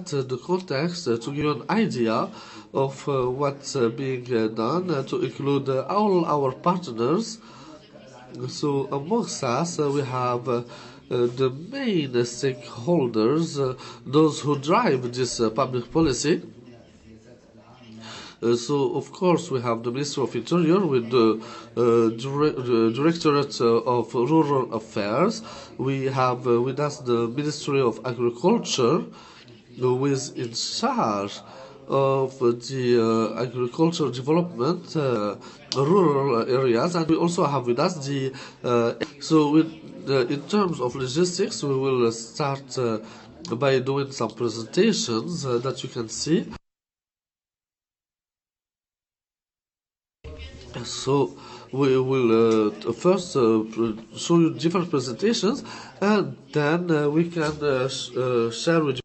the context to give you an idea of what's being done to include all our partners. So amongst us, we have the main stakeholders, those who drive this public policy. So, of course, we have the Ministry of Interior with the Directorate of Rural Affairs. We have with us the Ministry of Agriculture, who is in charge of the agricultural development, rural areas, and we also have with us the. In terms of logistics, we will start by doing some presentations that you can see. So we will first show you different presentations, and then we can share with you.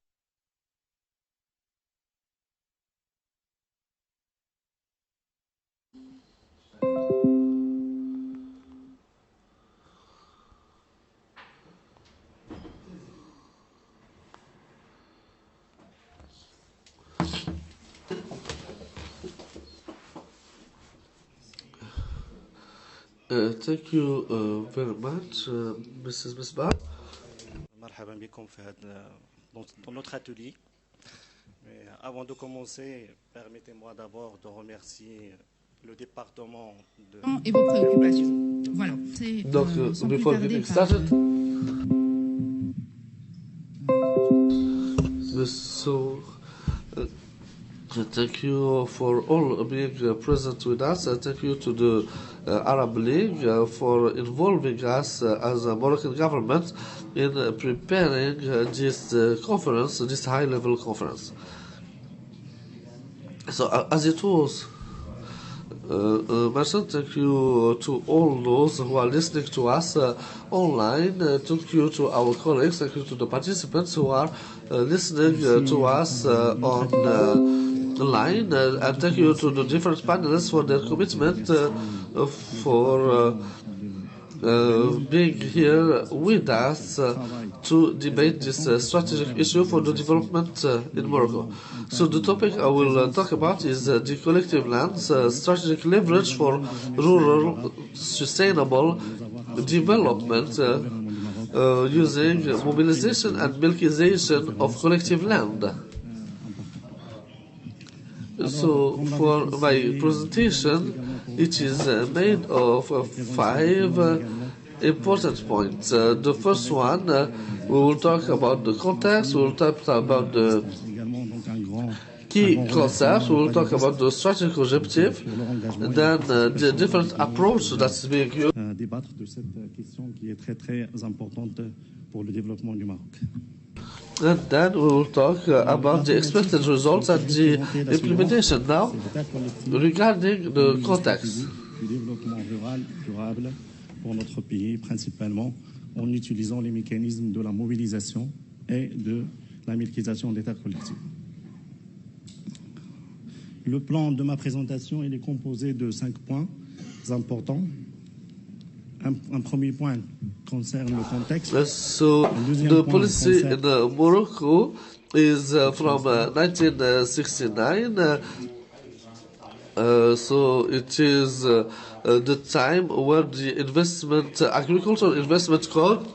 Thank you very much, Mrs. Misbah. مرحبا بكم dans notre atelier. Mais avant de commencer, permettez-moi d'abord de remercier le département de... Et vos préoccupations. Voilà. Donc, before getting started, so thank you for all being present with us. Thank you to the Arab League for involving us as a Moroccan government in preparing this conference, this high-level conference. So, as it was mentioned, thank you to all those who are listening to us online. Thank you to our colleagues. Thank you to the participants who are listening to us on the line, and thank you to the different panelists for their commitment for being here with us to debate this strategic issue for the development in Morocco. So the topic I will talk about is the collective lands, strategic leverage for rural sustainable development using mobilization and melkization of collective land. So for my presentation, it is made of 5 important points. The first one, we will talk about the context, we will talk about the key concepts, we will talk about the strategic objective, and then the different approach that's being used. Débattre de cette question qui est très très importante pour le développement du Maroc. And then we will talk about the expected results and the implementation. Now, regarding the context. Du développement rural durable pour notre pays, principalement en utilisant les mécanismes de la mobilisation et de la melkization des terres collectives. Le plan de ma présentation il est composé de 5 points importants. Un premier point concerne le contexte. So the policy in Morocco is from 1969. So it is the time when the agricultural investment code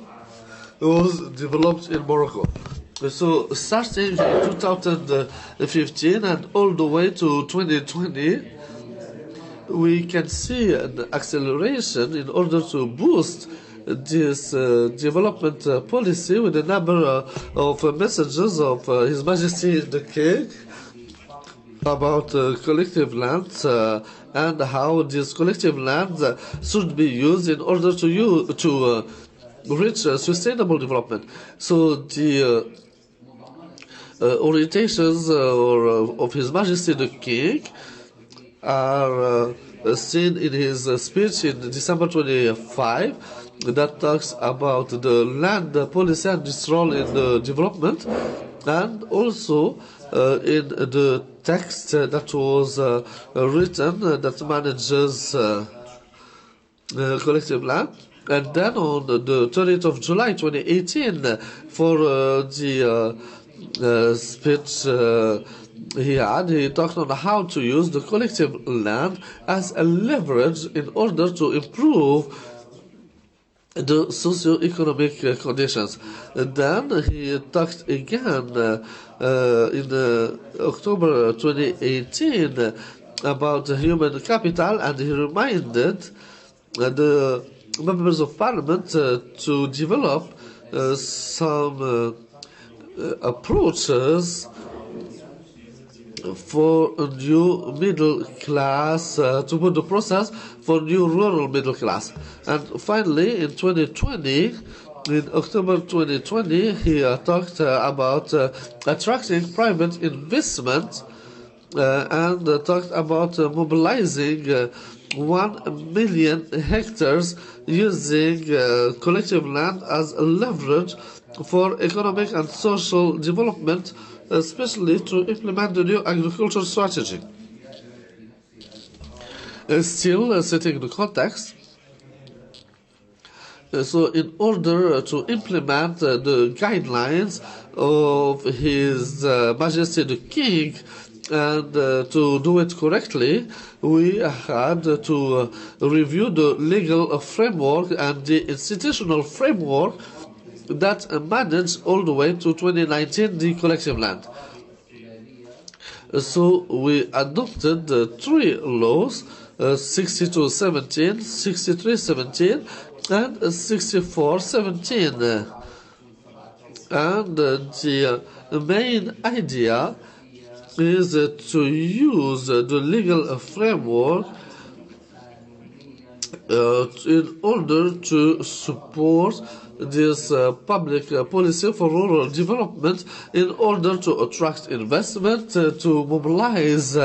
was developed in Morocco. So starting in 2015 and all the way to 2020, we can see an acceleration in order to boost this development policy with a number of messages of His Majesty the King about collective lands and how these collective lands should be used in order to reach sustainable development. So the orientations of His Majesty the King are seen in his speech in December 25 that talks about the land policy and its role in the development, and also in the text that was written that manages collective land. And then on the 30th of July 2018 for the speech he talked on how to use the collective land as a leverage in order to improve the socio-economic conditions. Then he talked again in October 2018 about human capital, and he reminded the members of parliament to develop some approaches for a new middle class, to put the process for new rural middle class. And finally, in 2020, in October 2020, he talked about attracting private investment and talked about mobilizing 1 million hectares using collective land as a leverage for economic and social development, especially to implement the new agricultural strategy. Still setting the context, so in order to implement the guidelines of His Majesty the King, and to do it correctly, we had to review the legal framework and the institutional framework that managed all the way to 2019 the collective land. So we adopted 3 laws, 62/17, 63/17, and 64/17. And the main idea is to use the legal framework in order to support this public policy for rural development, in order to attract investment, to mobilize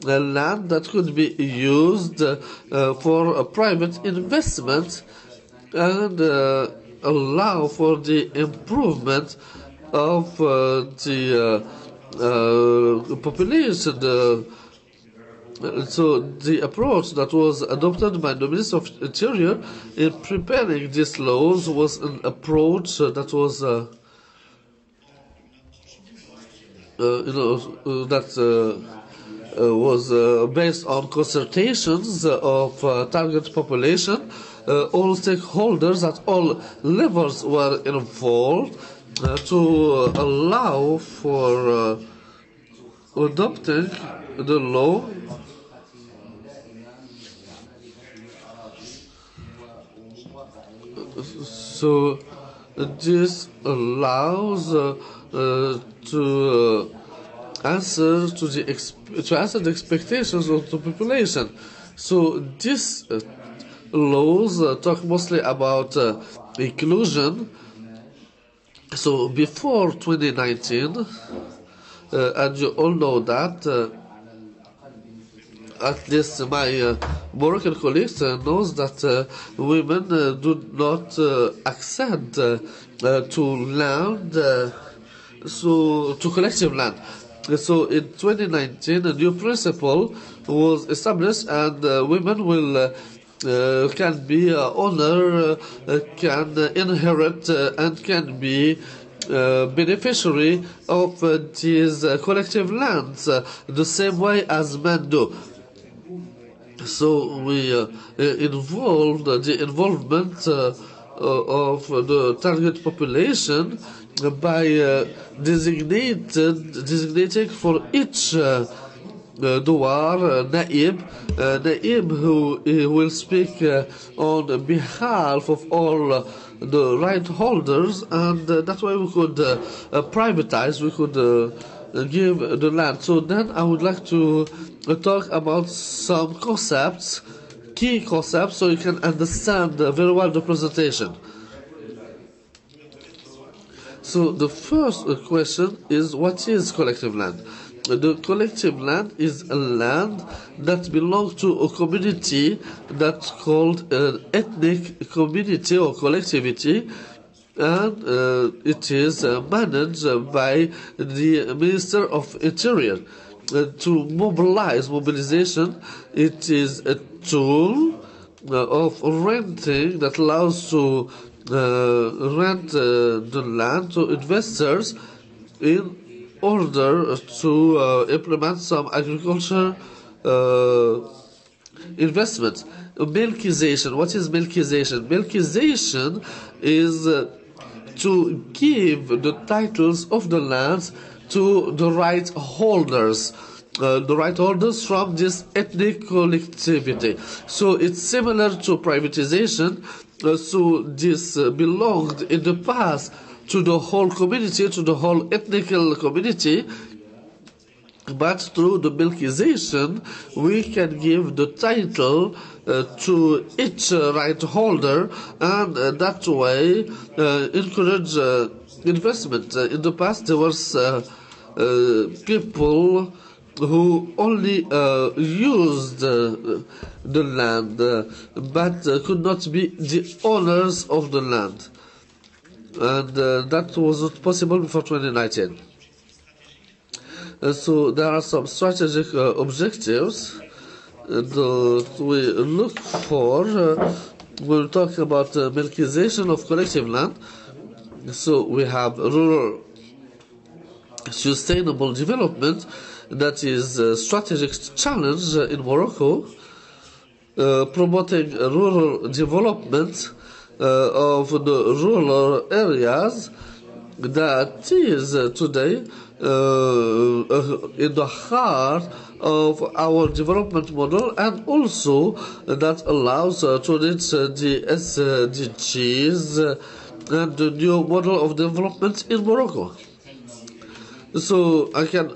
land that could be used for private investment, and allow for the improvement of the population. So the approach that was adopted by the Minister of Interior in preparing these laws was an approach that was based on consultations of target population. All stakeholders at all levels were involved to allow for adopting the law. So this allows to answer the expectations of the population. So these laws talk mostly about inclusion. So before 2019, and you all know that, at least my Moroccan colleagues knows that women do not accede to land, so to collective land. So in 2019, a new principle was established, and women will can be owner, can inherit, and can be beneficiary of these collective lands the same way as men do. So we involved the involvement of the target population by designating for each douar Naib who will speak on behalf of all the right holders, and that way we could privatize, we could give the land. So then I would like to talk about some concepts, key concepts, so you can understand very well the presentation. So the first question is, what is collective land? The collective land is a land that belongs to a community that's called an ethnic community or collectivity, and it is managed by the Minister of Interior. To mobilize, mobilization, it is a tool of renting that allows to rent the land to investors, in order to implement some agriculture investment. Melkization. What is melkization? Melkization is to give the titles of the lands to the right holders. The right holders from this ethnic collectivity. So it's similar to privatization. So this belonged in the past to the whole community, to the whole ethnical community. But through the melkization, we can give the title to each right holder, and that way encourage investment. In the past, there was people who only used the land, but could not be the owners of the land. And that was not possible before 2019. So there are some strategic objectives that we look for. We'll talk about melkization of collective land. So we have rural sustainable development. That is a strategic challenge in Morocco, promoting rural development of the rural areas that is today in the heart of our development model, and also that allows to reach the SDGs and the new model of development in Morocco. So I can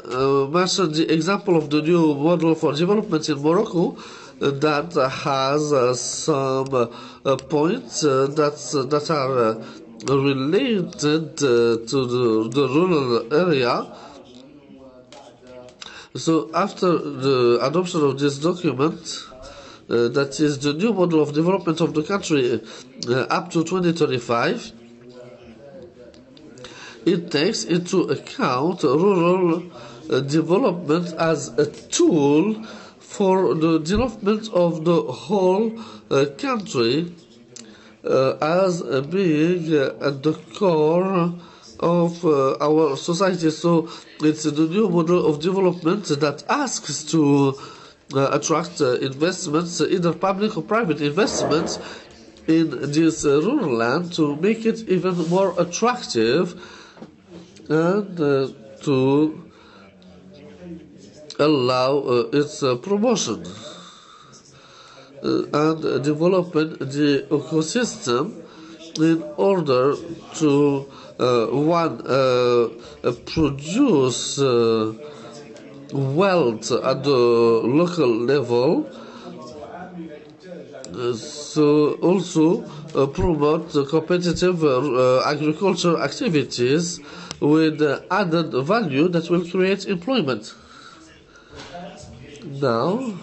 mention the example of the new model for development in Morocco that has some points that are related to the rural area. So after the adoption of this document, that is the new model of development of the country up to 2035, it takes into account rural development as a tool for the development of the whole country, as being at the core of our society. So it's the new model of development that asks to attract investments, either public or private investments, in this rural land to make it even more attractive and to allow its promotion and developing the ecosystem in order to produce wealth at the local level, so also promote competitive agriculture activities with added value that will create employment. Now,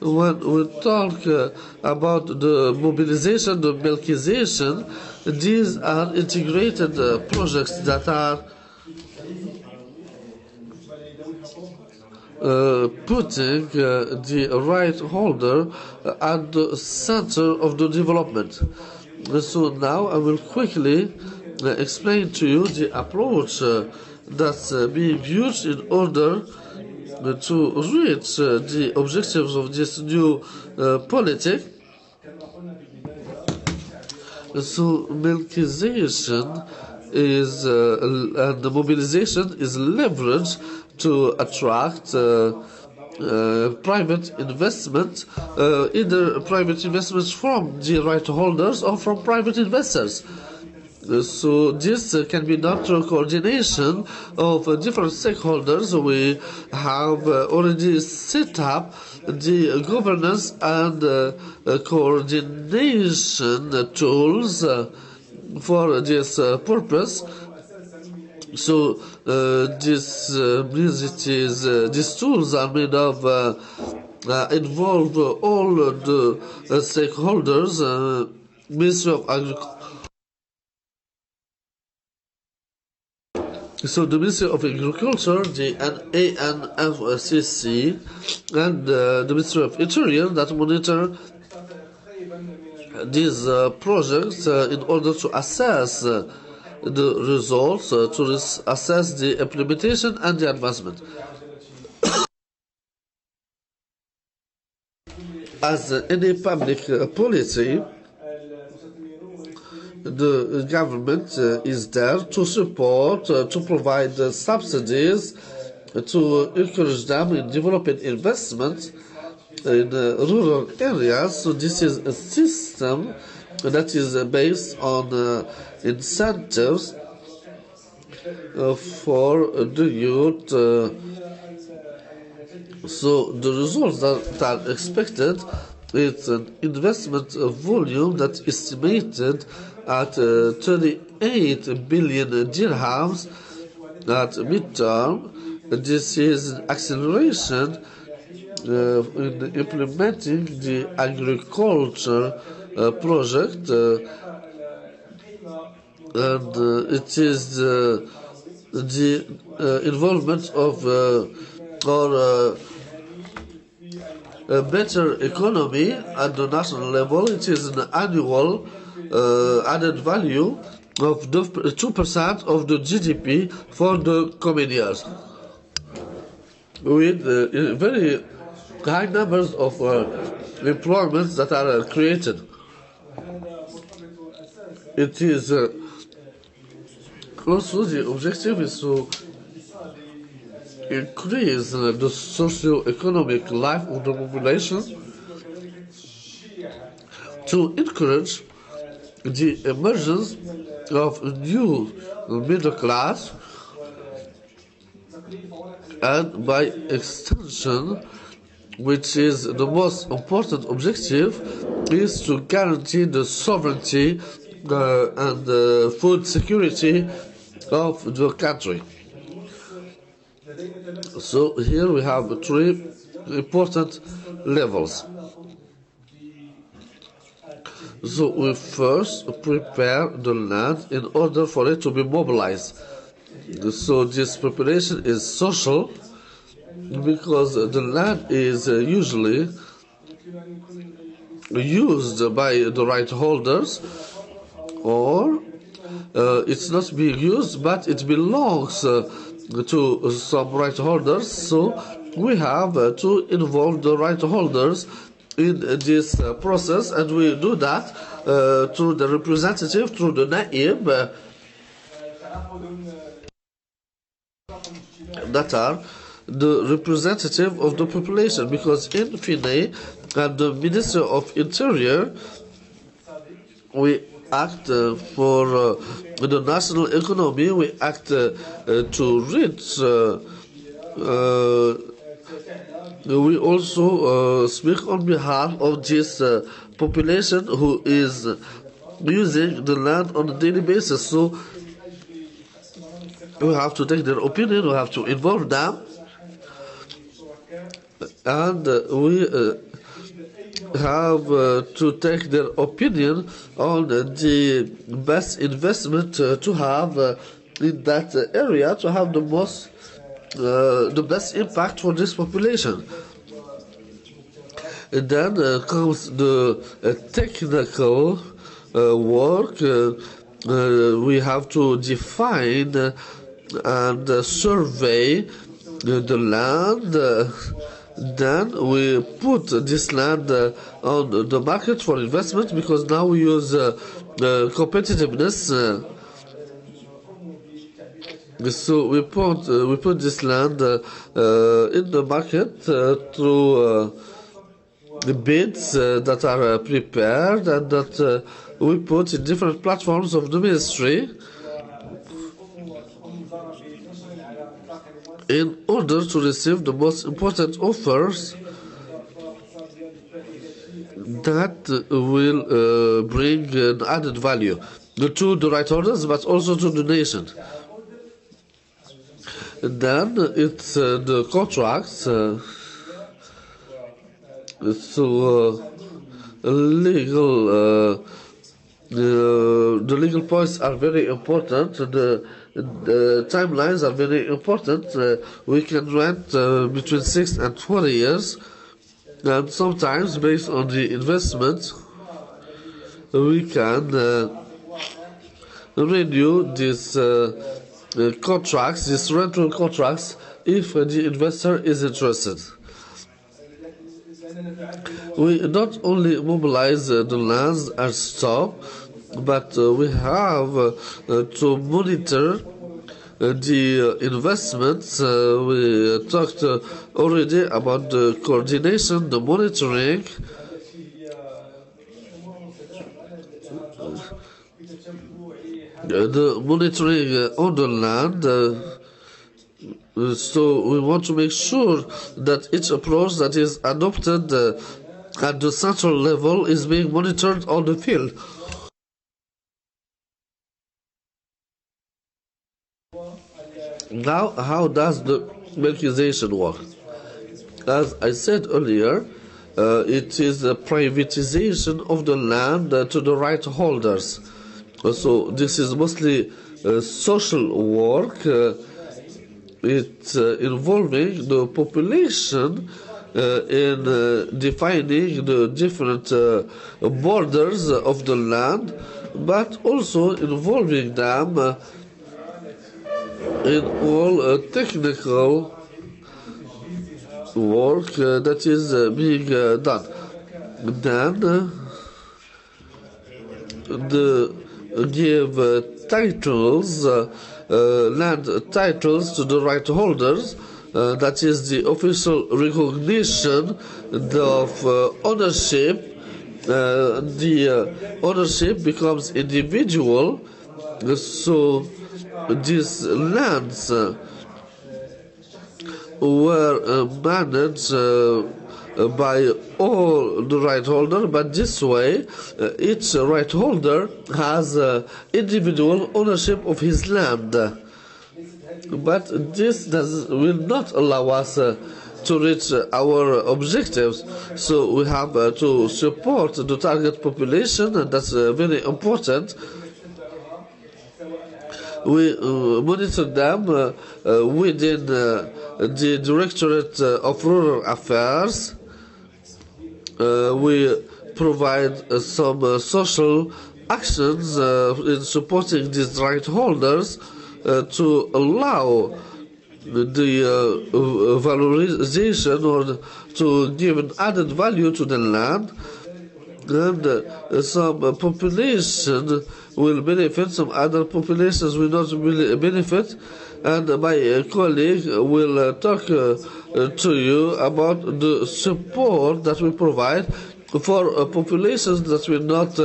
when we talk about the mobilization, the melkization, these are integrated projects that are putting the right holder at the center of the development. So now I will quickly explain to you the approach that's being used in order to reach the objectives of this new policy. So melkization is and the mobilization is leverage to attract private investment, either private investments from the right holders or from private investors. So this can be done through coordination of different stakeholders. We have already set up the governance and coordination tools for this purpose. So this means it is these tools are made of involve all the stakeholders, Ministry of Agriculture. So the Ministry of Agriculture, the ANFCC, and the Ministry of Interior that monitor these projects in order to assess the results to assess the implementation and the advancement. As any public policy, the government is there to support, to provide subsidies, to encourage them in developing investments in rural areas. So this is a system that is based on incentives for the youth. So the results that are expected is an investment volume that's estimated at 38 billion dirhams at midterm. This is an acceleration in implementing the agriculture project, and it is the involvement of our a better economy at the national level. It is an annual added value of 2% of the GDP for the coming years, with very high numbers of employments that are created. It is also the objective is to increase the socio-economic life of the population, to encourage the emergence of a new middle class, and by extension, which is the most important objective, is to guarantee the sovereignty and food security of the country. So here we have three important levels. So we first prepare the land in order for it to be mobilized. So this preparation is social, because the land is usually used by the right holders, or it's not being used, but it belongs to some right holders. So we have to involve the right holders in this process, and we do that through the representative, through the naib, that are the representative of the population, because in fine, at the Ministry of Interior, we act for the national economy, we act to reach. We also speak on behalf of this population who is using the land on a daily basis. So we have to take their opinion, we have to involve them, and we have to take their opinion on the best investment to have in that area, to have the best impact for this population. And then comes the technical work. We have to define and survey the land. Then we put this land on the market for investment, because now we use competitiveness. So we put this land in the market through bids that are prepared, and that we put in different platforms of the ministry, in order to receive the most important offers that will bring an added value to the right holders, but also to the nation. And then it's the contracts. The legal points are very important. The timelines are very important. We can rent between 6 and 20 years, and sometimes based on the investment we can renew these contracts, these rental contracts, if the investor is interested. We not only mobilize the lands and stop, but we have to monitor the investments. We talked already about the coordination, the monitoring. The monitoring on the land. So we want to make sure that each approach that is adopted at the central level is being monitored on the field. Now, how does the melkization work? As I said earlier, it is a privatization of the land to the right holders. So this is mostly social work. It's involving the population in defining the different borders of the land, but also involving them in all technical work that is being done. Then give titles, land titles to the right holders. That is the official recognition of ownership. The ownership becomes individual. So these lands were managed by all the right holder, but this way each right holder has individual ownership of his land. But this will not allow us to reach our objectives. So we have to support the target population, and that's very important. We monitor them within the Directorate of Rural Affairs. We provide some social actions in supporting these right holders to allow the valorization or to give an added value to the land. And some population will benefit, some other populations will not benefit. And my colleague will talk to you about the support that we provide for populations that will not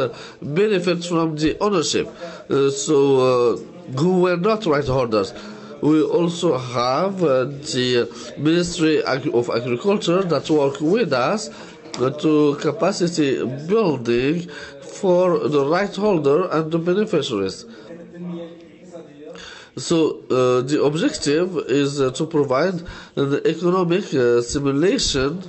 benefit from the ownership, who were not right holders. We also have the Ministry of Agriculture that work with us to capacity building for the right holder and the beneficiaries. So the objective is to provide an economic simulation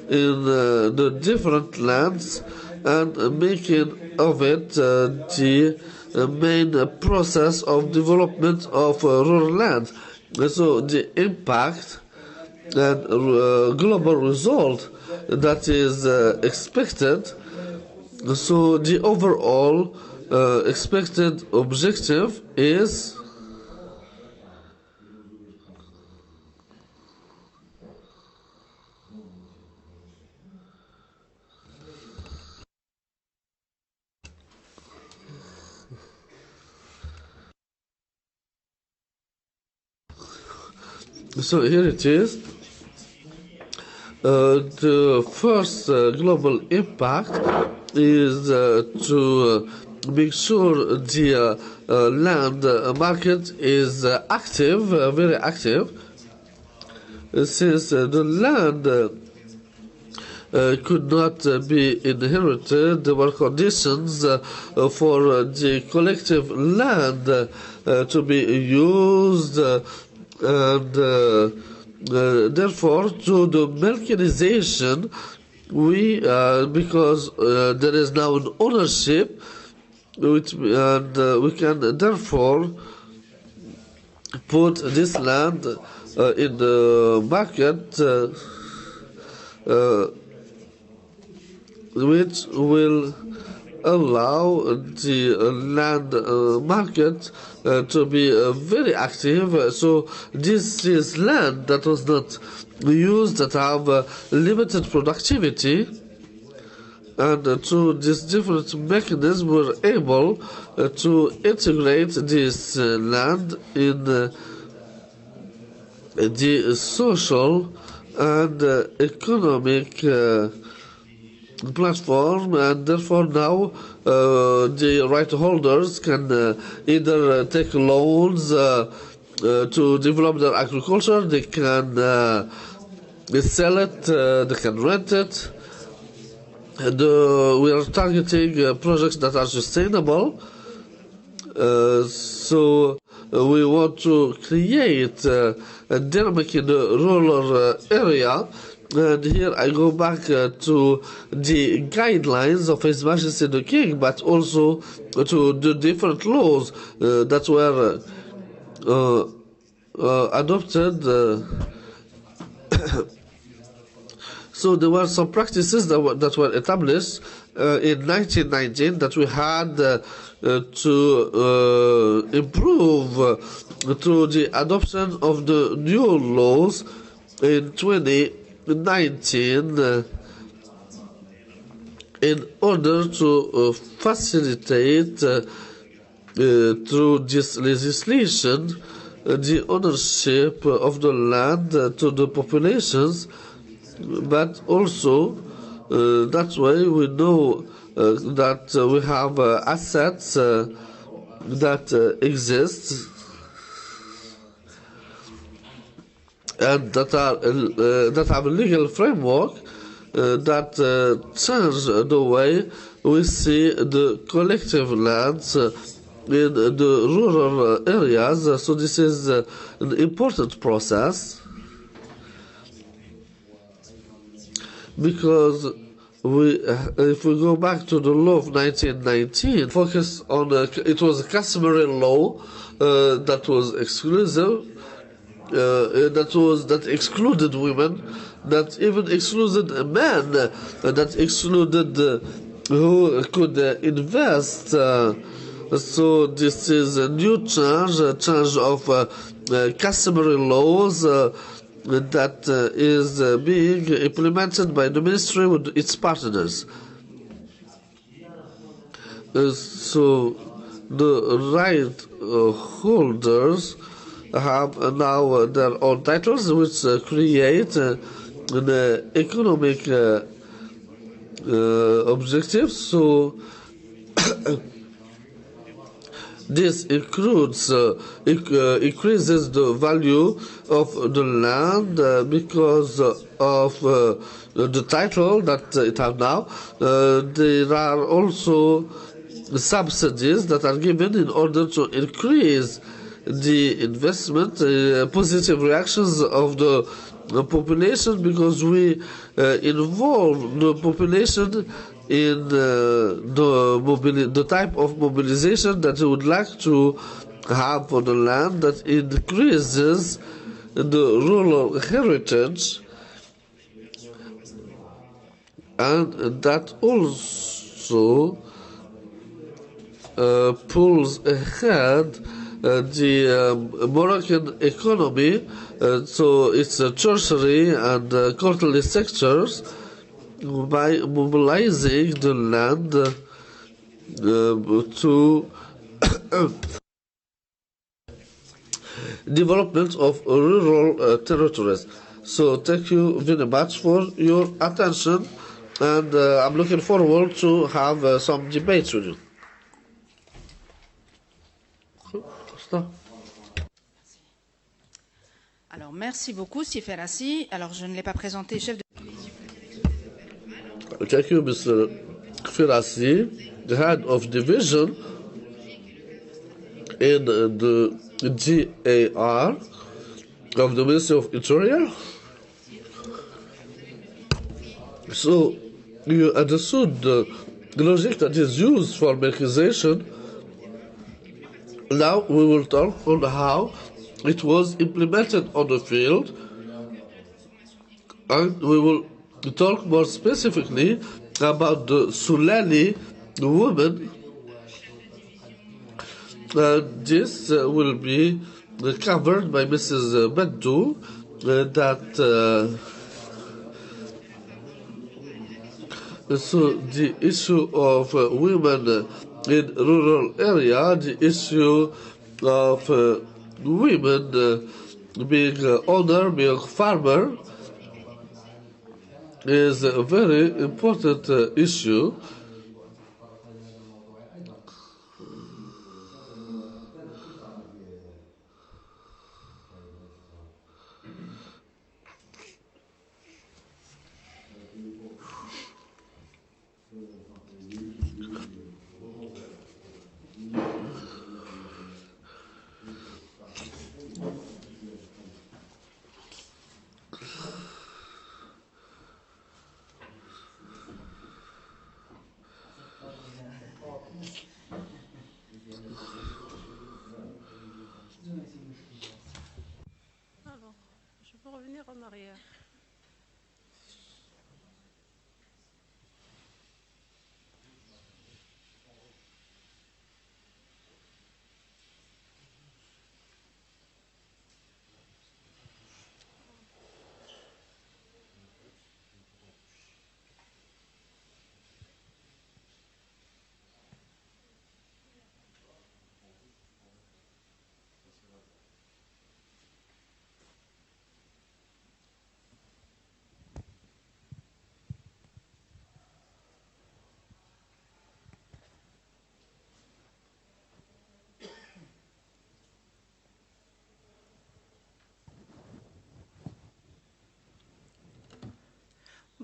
in the different lands and making of it the main process of development of rural land. So the impact and global result that is expected. So the overall expected objective is so here it is. The first global impact is to make sure the land market is active, very active, since the land could not be inherited. There were conditions for the collective land to be used, and therefore, to the melkization, we because there is now an ownership, and we can therefore put this land in the market, which will allow the land market to be very active. So this is land that was not used, that have limited productivity, and through this different mechanism we're able to integrate this land in the social and economic platform, and therefore now the right holders can either take loans to develop their agriculture, they can sell it, they can rent it. And we are targeting projects that are sustainable. So we want to create a dynamic in the rural area. And here I go back to the guidelines of His Majesty the King, but also to the different laws that were adopted. So there were some practices that were established in 1919 that we had to improve through the adoption of the new laws in 2019 in order to facilitate through this legislation the ownership of the land to the populations, but also that way we know that we have assets that exist and that have a legal framework that change the way we see the collective lands in the rural areas. So this is an important process, because if we go back to the law of 1919, focus on it was a customary law that was exclusive, that excluded women, that even excluded men, that excluded who could invest. So this is a new change, a change of customary laws that is being implemented by the ministry with its partners. So the right holders have now their own titles, which create an economic objective. So this increases the value of the land because of the title that it has now. There are also subsidies that are given in order to increase the investment, positive reactions of the population, because we involve the population in the type of mobilization that we would like to have for the land, that increases the rural heritage, and that also pulls ahead the Moroccan economy. So it's a tertiary and quarterly sectors, by mobilizing the land to development of rural territories. So thank you very much for your attention, and I'm looking forward to have some debates with you. Alors, merci beaucoup, Sieferassi. Alors, je ne l'ai pas présenté, chef de... Thank you, Mr. Firassi, the head of division in the GAR of the Ministry of Interior. So, you understood the logic that is used for melkization. Now we will talk on how it was implemented on the field, and we will talk more specifically about the soulaliya women. This will be covered by Mrs. Bendu, that so the issue of women in rural area, the issue of women being owner, being farmer, is a very important issue. Alors, je peux revenir en arrière.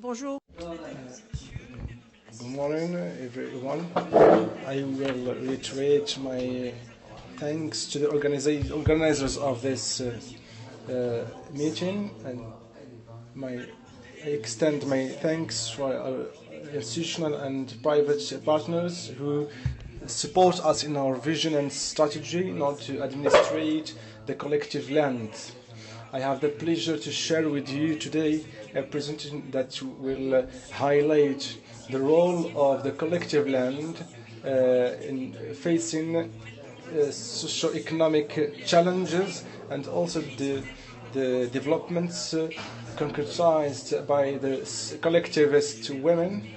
Bonjour. Good morning, everyone. I will reiterate my thanks to the organizers of this meeting, and I extend my thanks for our institutional and private partners who support us in our vision and strategy in order to administrate the collective land. I have the pleasure to share with you today a presentation that will highlight the role of the collective land in facing socio-economic challenges, and also the developments concretized by the collectivist women.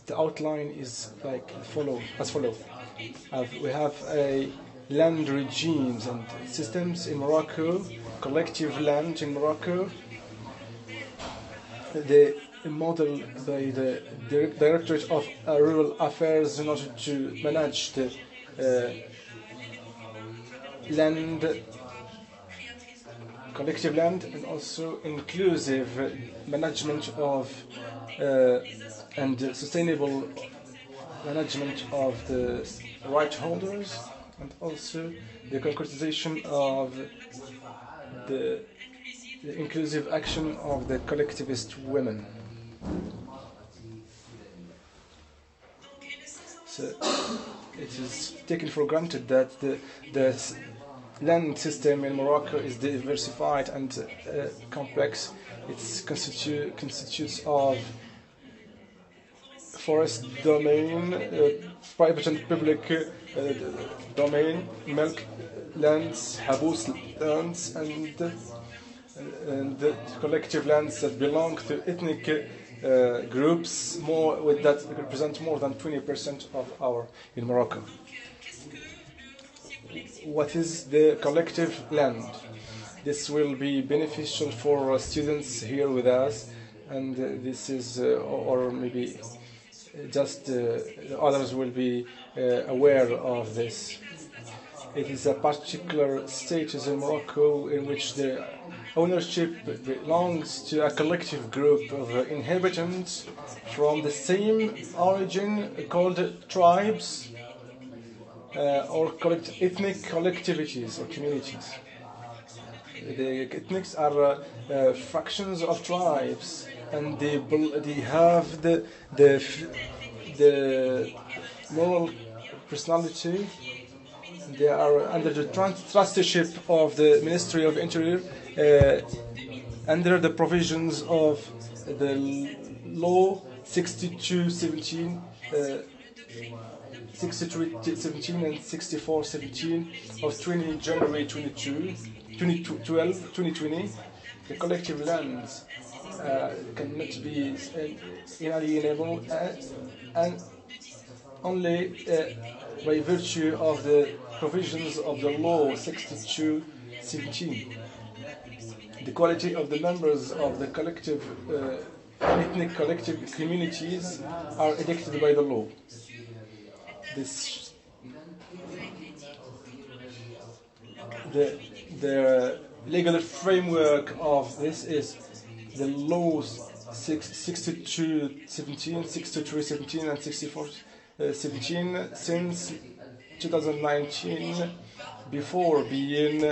The outline is as follows. We have a land regimes and systems in Morocco, collective land in Morocco. The model by the Directorate of Rural Affairs in order to manage the collective land, and also inclusive management of and sustainable management of the right holders, and also the concretization of the inclusive action of the collectivist women. So it is taken for granted that the land system in Morocco is diversified and complex. It constitutes of forest domain, private and public domain, milk lands, habous lands, and the collective lands that belong to ethnic groups that represent more than 20% of in Morocco. What is the collective land? This will be beneficial for students here with us, and this is, or maybe just others will be aware of this. It is a particular status in Morocco in which the ownership belongs to a collective group of inhabitants from the same origin called tribes or ethnic collectivities or communities. The ethnics are fractions of tribes, and they have the moral personality. They are under the trusteeship of the Ministry of Interior, under the provisions of the law 6217, 6317 and 6417 of 20 January 2020, the collective lands cannot be inalienable and only by virtue of the provisions of the law 6217. The quality of the members of the collective ethnic collective communities are elected by the law. The legal framework of this is the laws 6217, 6317 and 6417 since 2019, before being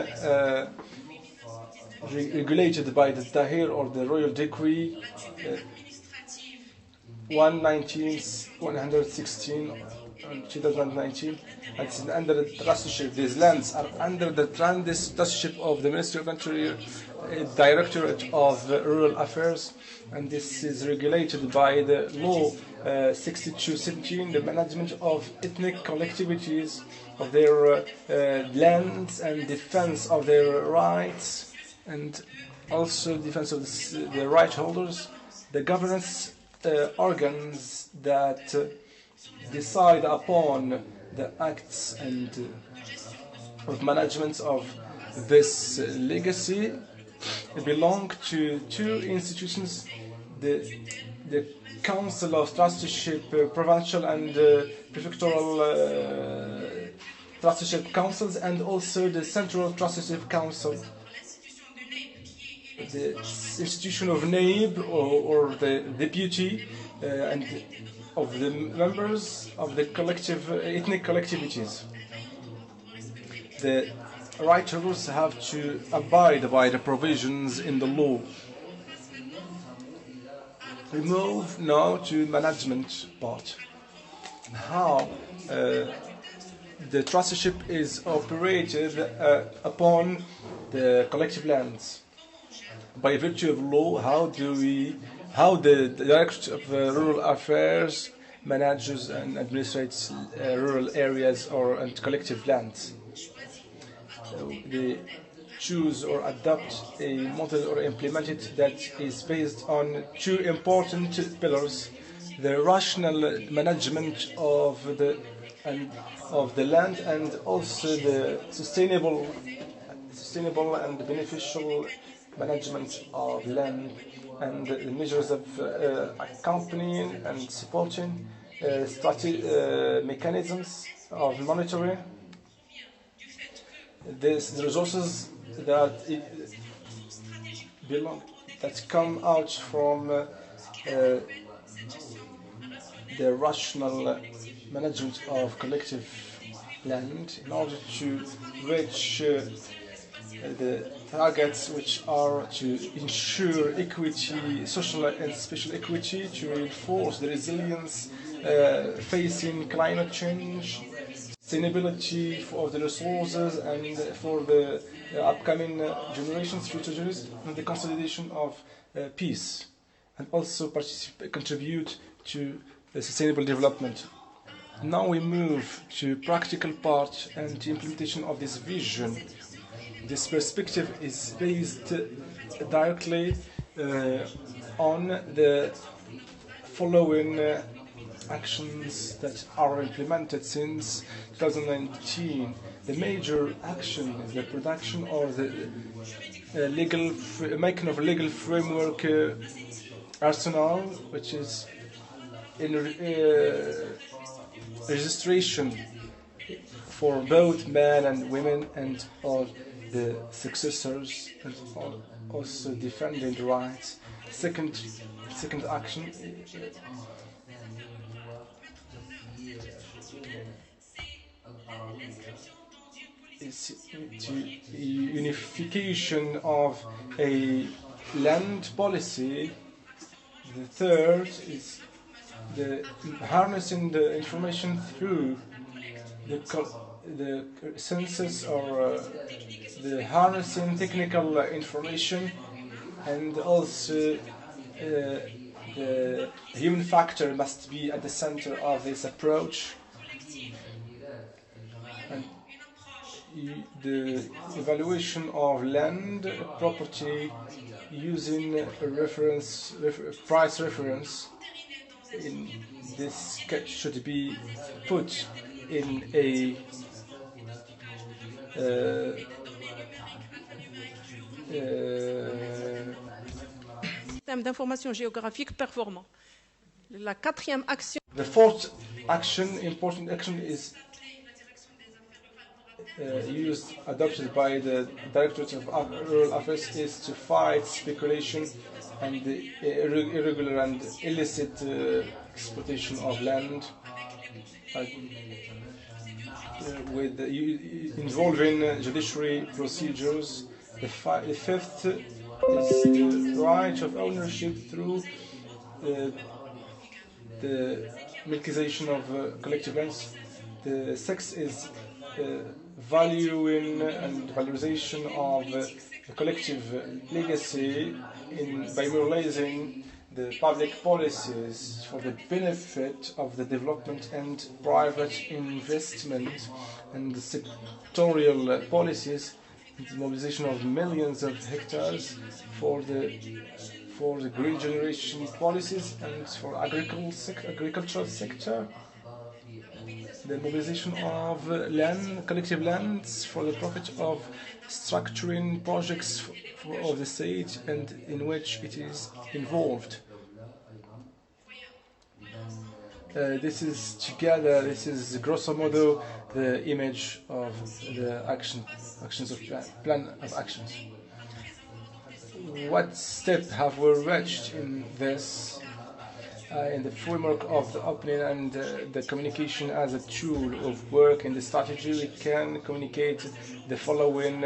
regulated by the Tahir or the Royal Decree 116 2019. It's under the trusteeship. These lands are under the trusteeship of the Ministry of Interior, Directorate of Rural Affairs, and this is regulated by the law 6217, the management of ethnic collectivities, of their lands and defense of their rights, and also defense of the right holders, the governance organs that decide upon the acts and of management of this legacy belong to two institutions, the Council of Trusteeship, Provincial and Prefectural Trusteeship Councils, and also the Central Trusteeship Council. The institution of NAIB or the deputy and of the members of the collective ethnic collectivities. The right holders have to abide by the provisions in the law. We move now to management part. How the trusteeship is operated upon the collective lands. By virtue of law, how the Directorate of Rural Affairs manages and administrates rural areas and collective lands. They choose or adopt a model or implement it that is based on two important pillars: the rational management of the land, and also the sustainable and beneficial management of land, and the measures of accompanying and supporting mechanisms of monitoring. The resources that come out from the rational management of collective land in order to reach the targets, which are to ensure equity, social and spatial equity, to reinforce the resilience facing climate change, sustainability of the resources and for the upcoming generations, future generations, and the consolidation of peace, and also contribute to the sustainable development. Now we move to practical part and the implementation of this vision. This perspective is based directly on the following actions that are implemented since 2019. The major action is the production of the making of a legal framework arsenal, which is in registration for both men and women and all the successors, and also defending the rights. Second action is to unification of a land policy. The third is the harnessing the information through the census, or the harnessing technical information, and also the human factor must be at the center of this approach, and the evaluation of land property using a price reference in this should be put in a système d'information géographique performant. La quatrième action. The fourth important action is adopted by the Directorate of Rural Affairs, is to fight speculation and the irregular and illicit exploitation of land, with involving judiciary procedures. The fifth is the right of ownership through the melkization of collective lands. The sixth is valuing and valorization of the collective legacy by mobilizing the public policies for the benefit of the development and private investment, and the sectorial policies, the mobilization of millions of hectares for the green generation policies and for agricultural sector. The mobilization of collective lands for the profit of structuring projects of the state and in which it is involved. This is grosso modo the image of the actions of plan of actions. What step have we reached in this? In the framework of the opening and the communication as a tool of work in the strategy, we can communicate the following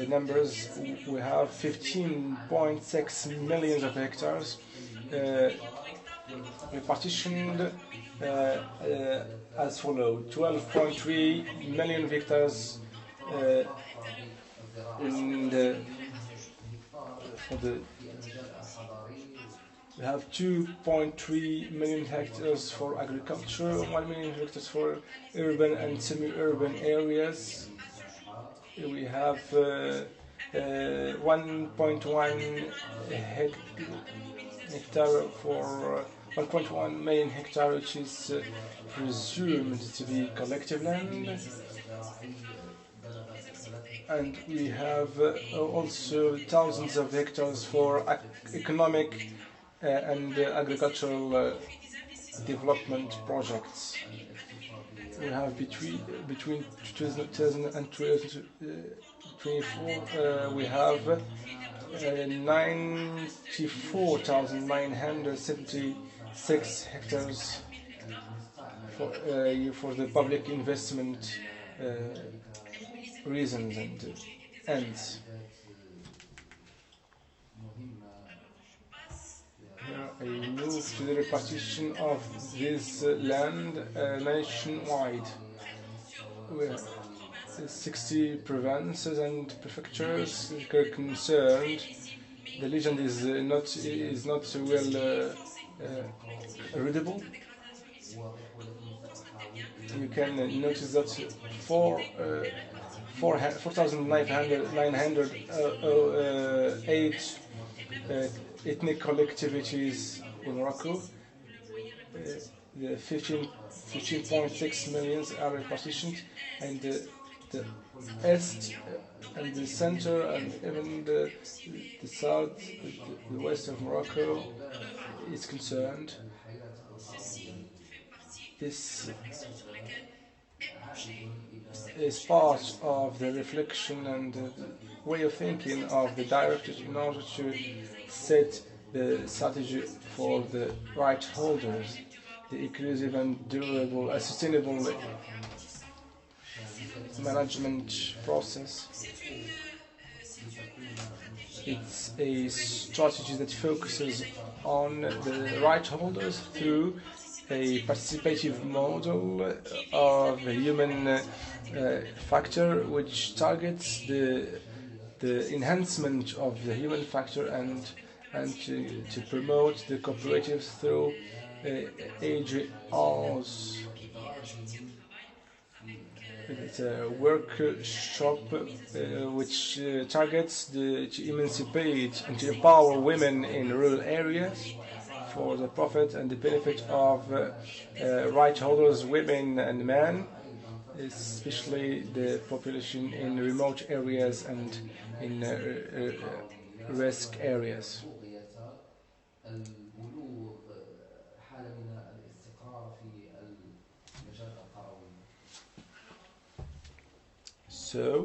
numbers. We have 15.6 million of hectares repartitioned as follows: 12.3 million hectares we have 2.3 million hectares for agriculture, 1 million hectares for urban and semi-urban areas. We have 1.1 hectare for 1.1 million hectare, which is presumed to be collective land. And we have also thousands of hectares for economic and agricultural development projects. We have between 2000 and 2024 we have 94,976 hectares for the public investment reasons and ends. I move to the repartition of this land nationwide. We have 60 provinces and prefectures concerned. The legend is not well readable. You can notice that 4,908 ethnic collectivities in Morocco. The 15.6 million are repartitioned, and the east and the center and even the south, the west of Morocco is concerned. This is part of the reflection and the way of thinking of the Directorate in order to set the strategy for the right holders, the inclusive and durable, sustainable management process. It's a strategy that focuses on the right holders through a participative model of a human factor, which targets the enhancement of the human factor and and to promote the cooperatives through AGRs. It's a workshop which targets to emancipate and to empower women in rural areas for the profit and the benefit of right holders, women and men, especially the population in remote areas and in risk areas. So,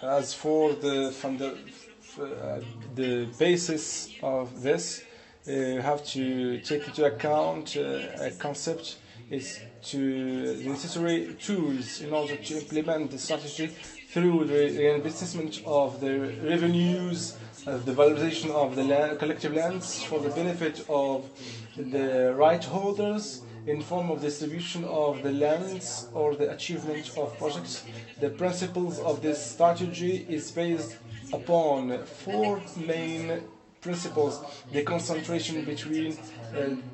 as for the basis of this, you have to take into account a concept is the necessary tools in order to implement the strategy through the reinvestment of the revenues, the valorization of the collective lands for the benefit of the right holders in form of distribution of the lands or the achievement of projects. The principles of this strategy is based upon four main principles: the concentration between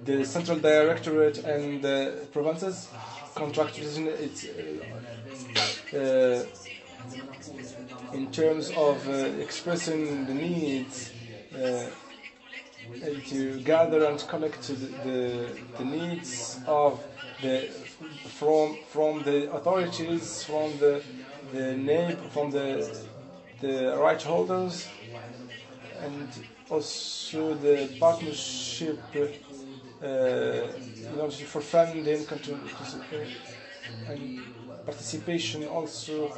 the central directorate and the provinces, contractualization in terms of expressing the needs to gather and collect the needs of from the authorities, from the right holders, and also the partnership in order for funding and participation also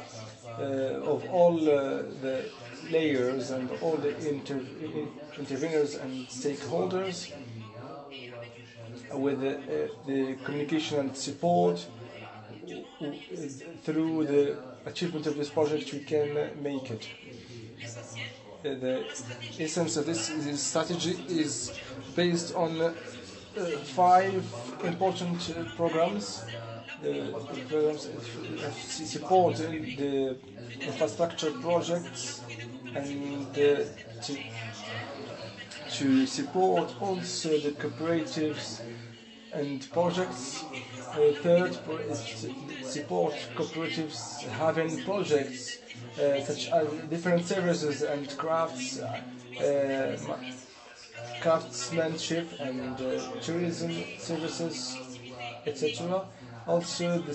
of all the layers and all the interveners and stakeholders, with the communication and support. Through the achievement of this project, we can make it. The essence of this strategy is based on 5 important programs. The programs support the infrastructure projects and to support also the cooperatives and projects. Third is support cooperatives having projects such as different services and craftsmanship and tourism services, etc. Also the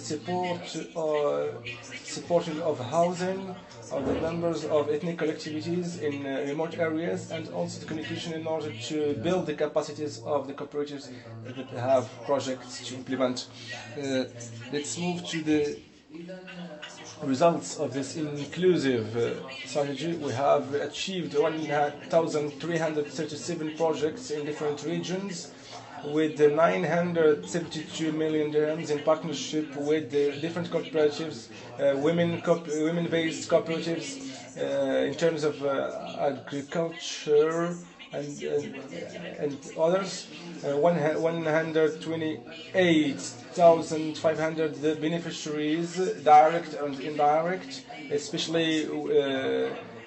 supporting of housing of the members of ethnic collectivities in remote areas, and also the communication in order to build the capacities of the cooperatives that have projects to implement. Let's move to the results of this inclusive strategy. We have achieved 1,337 projects in different regions, with 972 million dirhams in partnership with the different cooperatives, women-based cooperatives, in terms of agriculture and others. 128,500 beneficiaries, direct and indirect, especially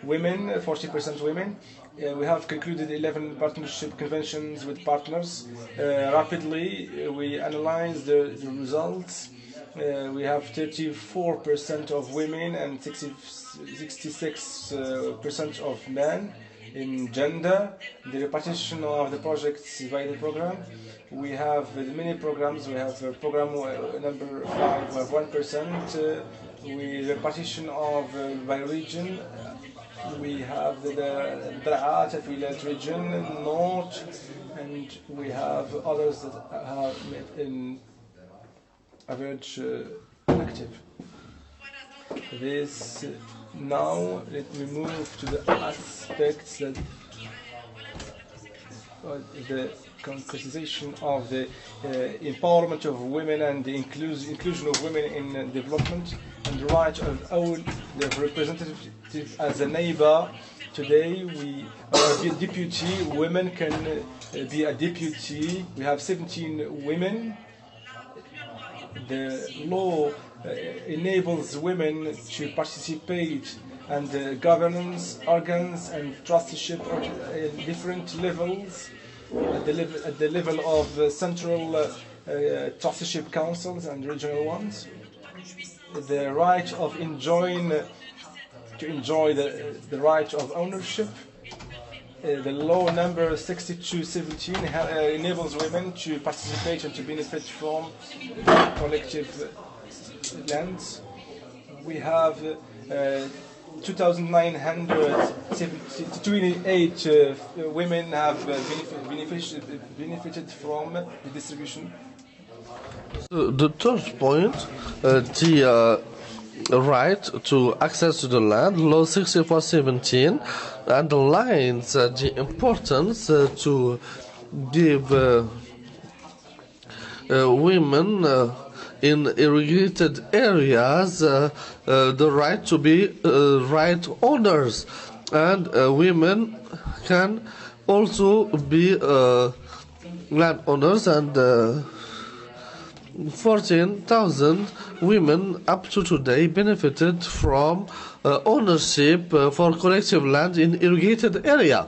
women, 40% women. We have concluded 11 partnership conventions with partners. Rapidly, we analyze the results. We have 34% of women and 66% of men in gender. The repartition of the projects by the program. We have many programs. We have program number 5, we have 1%. We repartition of by region. We have the Directorate affiliate region, North, and we have others that are in average active. This now let me move to the aspects that the concretization of the empowerment of women and the inclusion of women in development and the right of own the representative as a neighbor. Today we are a deputy. Women can be a deputy. We have 17 women. The law enables women to participate and governance organs and trusteeship in different levels, at the level of central trusteeship councils and regional ones. The right of enjoy the right of ownership. The law number 6217 enables women to participate and to benefit from collective lands. We have 2,928 women have benefited from the distribution. So the third point, the right to access to the land, law 6417, underlines the importance to give women in irrigated areas the right to be right owners, and women can also be landowners, and 14,000 women up to today benefited from ownership for collective land in irrigated area.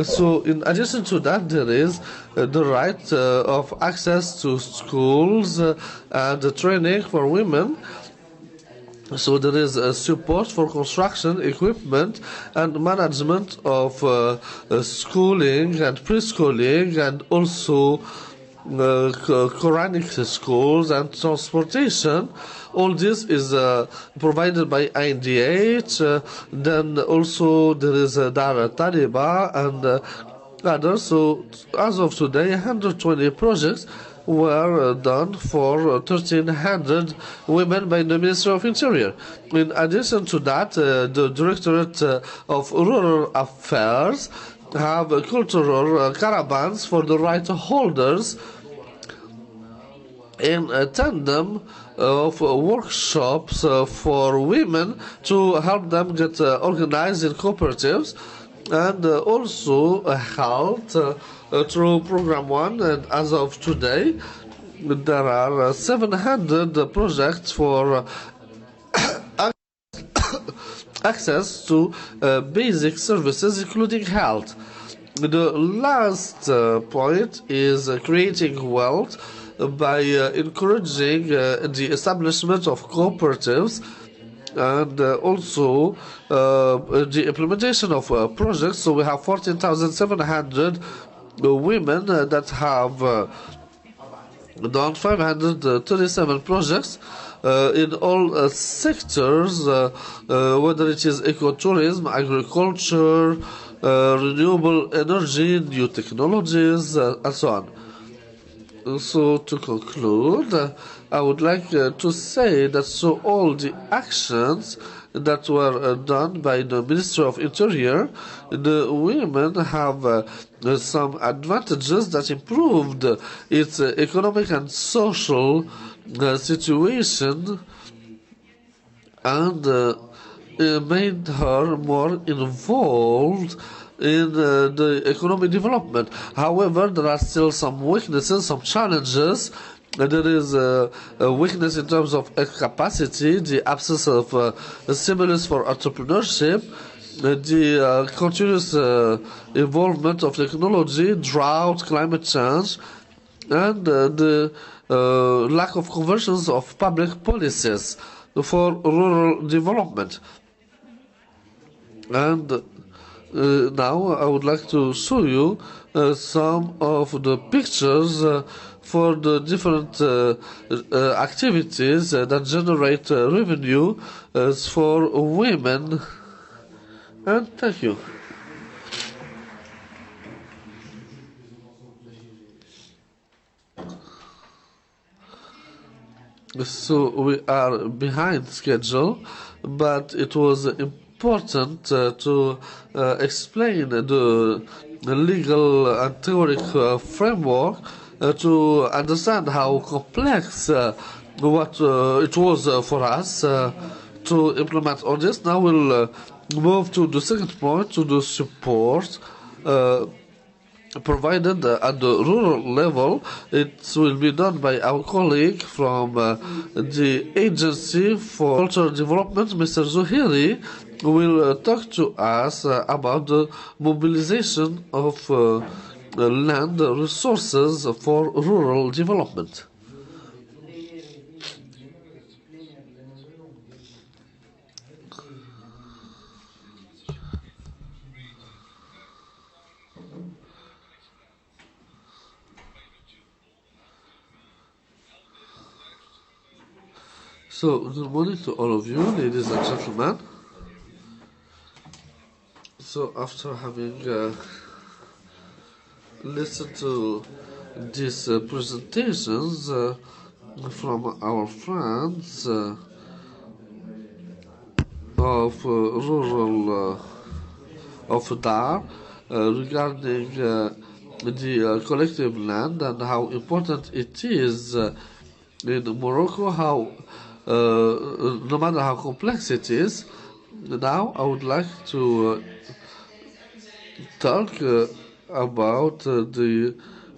So in addition to that, there is the right of access to schools and training for women. So there is support for construction, equipment, and management of schooling and preschooling, and also Quranic schools and transportation. All this is provided by INDH. Then also there is Dar Taliba and others. So as of today, 120 projects were done for 1,300 women by the Ministry of Interior. In addition to that, the Directorate of Rural Affairs have cultural caravans for the right holders in tandem of workshops for women to help them get organized in cooperatives, and also health through Program 1. And as of today, there are 700 projects for access to basic services, including health. The last point is creating wealth by encouraging the establishment of cooperatives, and also the implementation of projects. So we have 14,700 women that have done 537 projects in all sectors, whether it is ecotourism, agriculture, renewable energy, new technologies, and so on. So to conclude, I would like to say that so all the actions that were done by the Ministry of Interior, the women have some advantages that improved its economic and social situation, and made her more involved in the economic development. However, there are still some weaknesses, some challenges. There is a weakness in terms of capacity, the absence of stimulus for entrepreneurship, the continuous involvement of technology, drought, climate change, and the lack of conversions of public policies for rural development. And now I would like to show you some of the pictures for the different activities that generate revenue for women. And thank you. So we are behind schedule, but it was important to explain the legal and theoretical framework to understand how complex what it was for us to implement all this. Now we'll move to the second point, to the support provided at the rural level. It will be done by our colleague from the Agency for Cultural Development, Mr. Zuhiri, who will talk to us about the mobilization of land resources for rural development. So, good morning to all of you, ladies and gentlemen. So, after having listened to these presentations from our friends of rural of Dar regarding the collective land and how important it is in Morocco, how no matter how complex it is. Now I would like to talk about the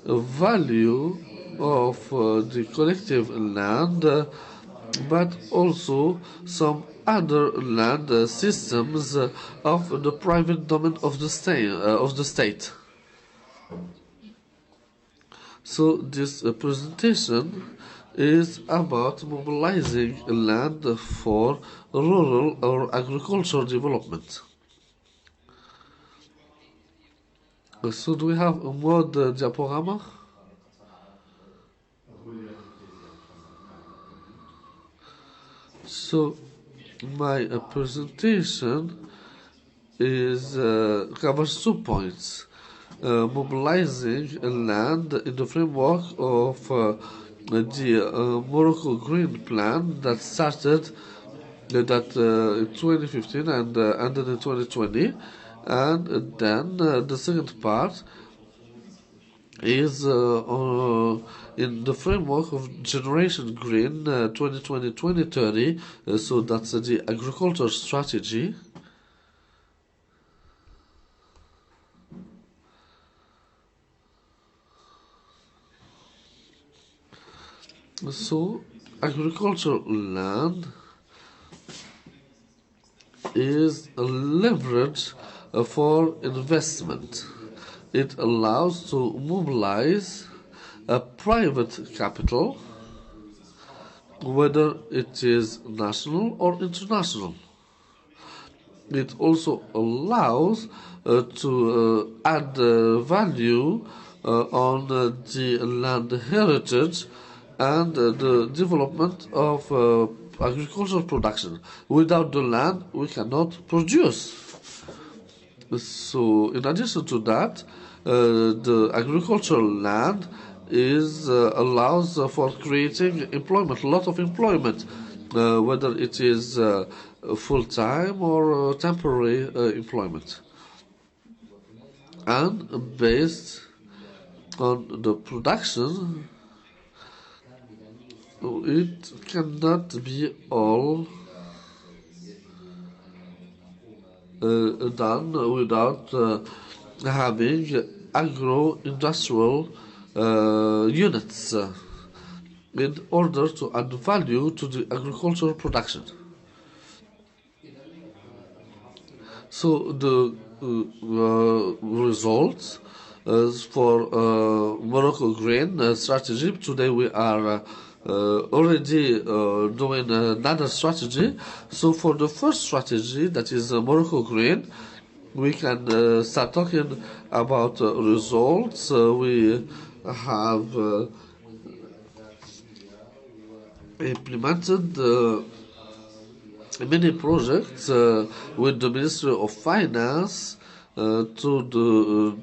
value of the collective land, but also some other land systems of the private domain of the state. So this presentation is about mobilizing land for rural or agricultural development. So do we have a mode diaporama? So my presentation is covers 2 points. Mobilizing land in the framework of the Morocco Green Plan that started in 2015 and ended in 2020. And then the second part is in the framework of Generation Green 2020-2030, so that's the agriculture strategy. So, agricultural land is a leverage for investment. It allows to mobilize a private capital, whether it is national or international. It also allows to add value on the land heritage and the development of agricultural production. Without the land, we cannot produce. So, in addition to that, the agricultural land allows for creating employment, a lot of employment, whether it is full-time or temporary employment. And based on the production, it cannot be all done without having agro-industrial units in order to add value to the agricultural production. So the results for Morocco Green strategy, today we are already doing another strategy. So for the first strategy, that is Morocco Green, we can start talking about results. We have implemented many projects with the Ministry of Finance to the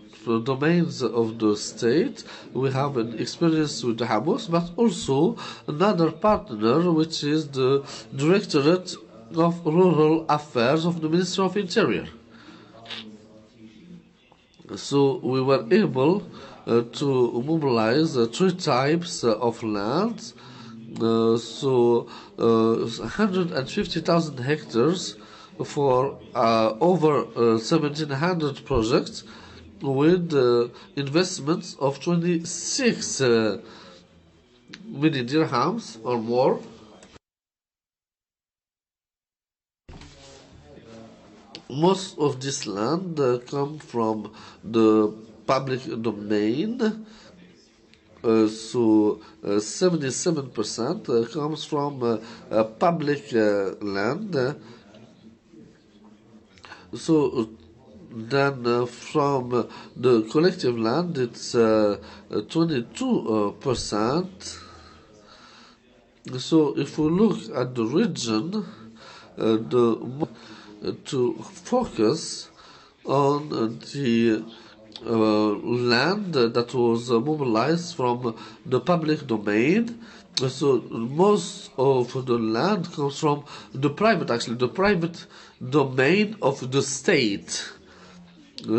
domains of the state. We have an experience with the Hamas, but also another partner, which is the Directorate of Rural Affairs of the Ministry of Interior. So we were able to mobilize 3 types of lands, so 150,000 hectares for over 1,700 projects, with investments of 26 million dirhams or more. Most of this land come from the public domain, so 77% comes from public land. So then from the collective land, it's 22%. So if we look at the region, to focus on the land that was mobilized from the public domain. So most of the land comes from the private domain of the state.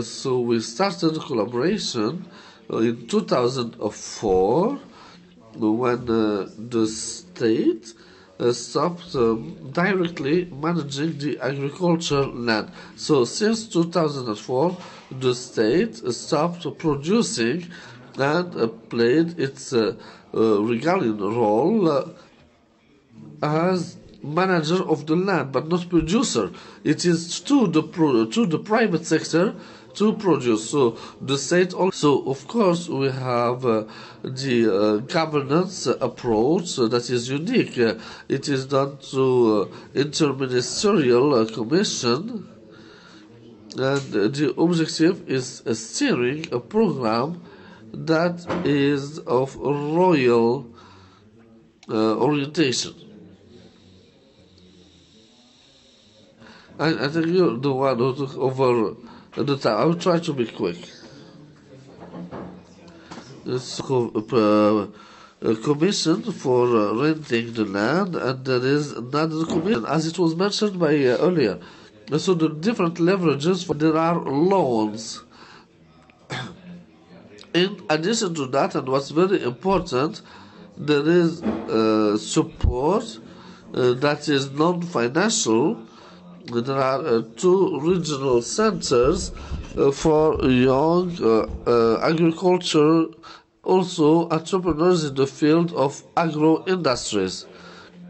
So we started collaboration in 2004 when the state stopped directly managing the agriculture land. So since 2004, the state stopped producing and played its regarding role as manager of the land, but not producer. It is to the private sector to produce. So the state also, of course, we have the governance approach that is unique. It is done through interministerial commission, and the objective is steering a program that is of royal orientation. I think you're the one who took over the time. I will try to be quick. It's a commission for renting the land, and there is another commission, as it was mentioned by earlier. So the different leverages, there are loans. In addition to that, and what's very important, there is support that is non-financial. There are two regional centers for young agriculture, also entrepreneurs in the field of agro-industries.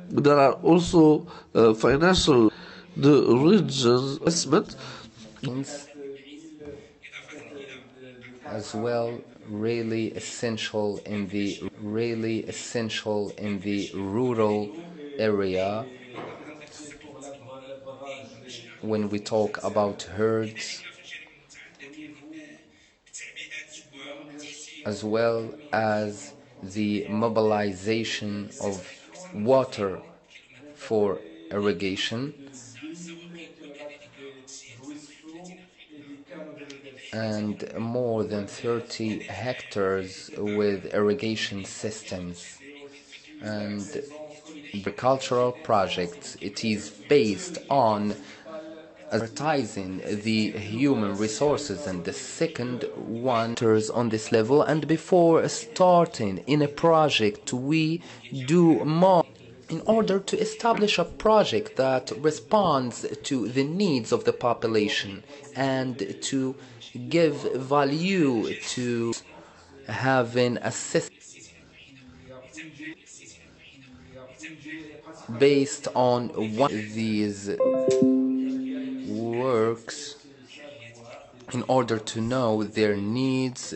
There are also financial, the region's investment. As well, really essential in the rural area. When we talk about herds, as well as the mobilization of water for irrigation, and more than 30 hectares with irrigation systems and agricultural projects. It is based on advertising the human resources, and the second one on this level. And before starting in a project, we do more in order to establish a project that responds to the needs of the population and to give value to having a system based on one of these works in order to know their needs,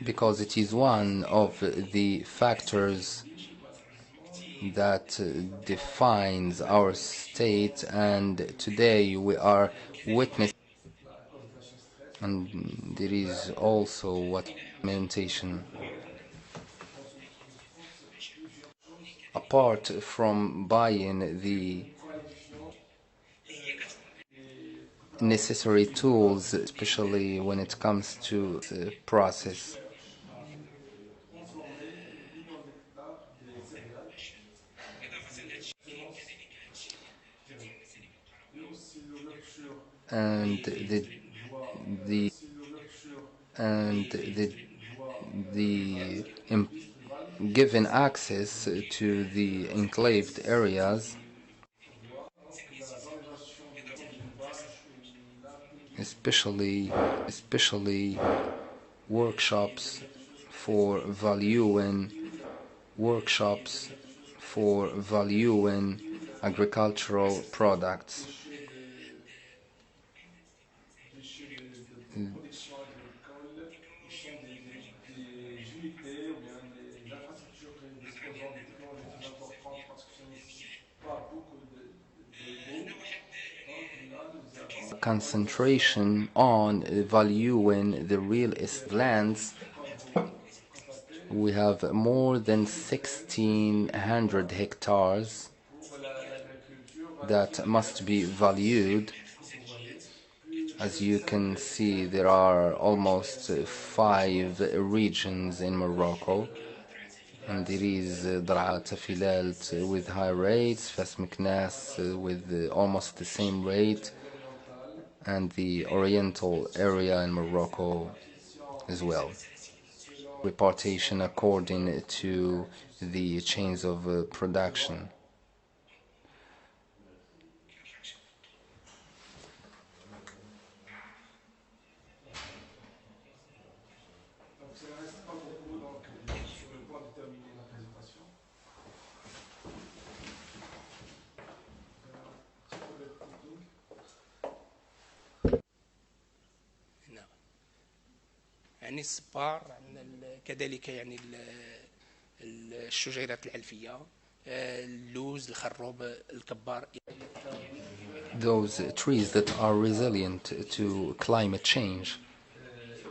because it is one of the factors that defines our state, and today we are witnessing, and there is also what implementation. Apart from buying the necessary tools, especially when it comes to the process. And the given access to the enclaved areas especially workshops for valuing agricultural products. Concentration on valuing the real estate lands. We have more than 1,600 hectares that must be valued. As you can see, there are almost 5 regions in Morocco, and there is Drat Filalt with high rates, Fas Meknas with almost the same rate, and the oriental area in Morocco as well. Repartition according to the chains of production. يعني الصبار كذلك يعني الشجيرات العلفية اللوز الخروب الكبار. Those trees that are resilient to climate change,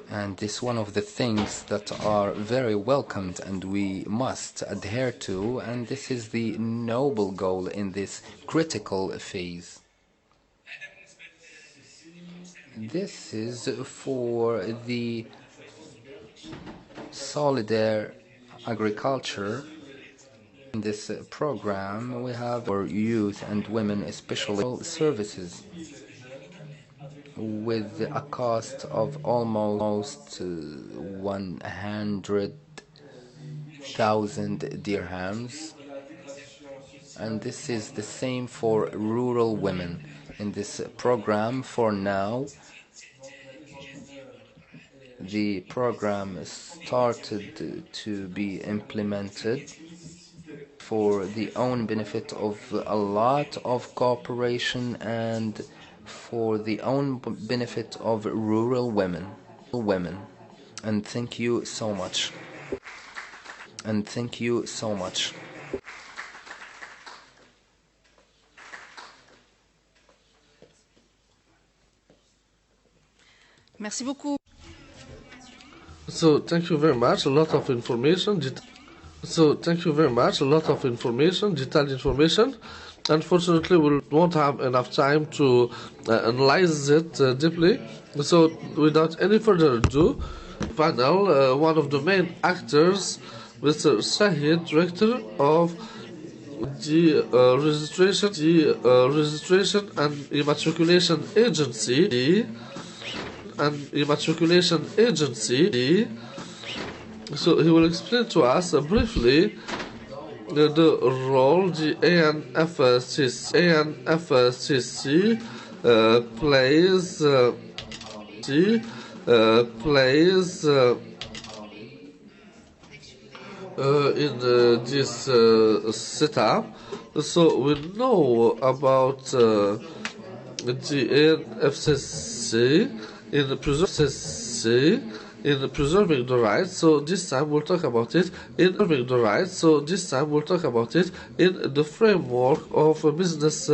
and this is one of the things that are very welcomed and we must adhere to, and this is the noble goal in this critical phase. This is for the solidar agriculture. In this program we have for youth and women especially services with a cost of almost 100,000 dirhams, and this is the same for rural women. In this program for now, the program started to be implemented for the own benefit of a lot of cooperation and for the own benefit of rural women. And thank you so much. Merci beaucoup. So thank you very much. A lot of information. Detailed information. Unfortunately, we won't have enough time to analyze it deeply. So without any further ado, panel, one of the main actors, Mr. Shahid, Director of the Registration and Immatriculation Agency. So he will explain to us briefly the role the ANFCC plays in this setup. So we know about the ANFCC in preserving the rights. So this time we'll talk about it in the framework of business.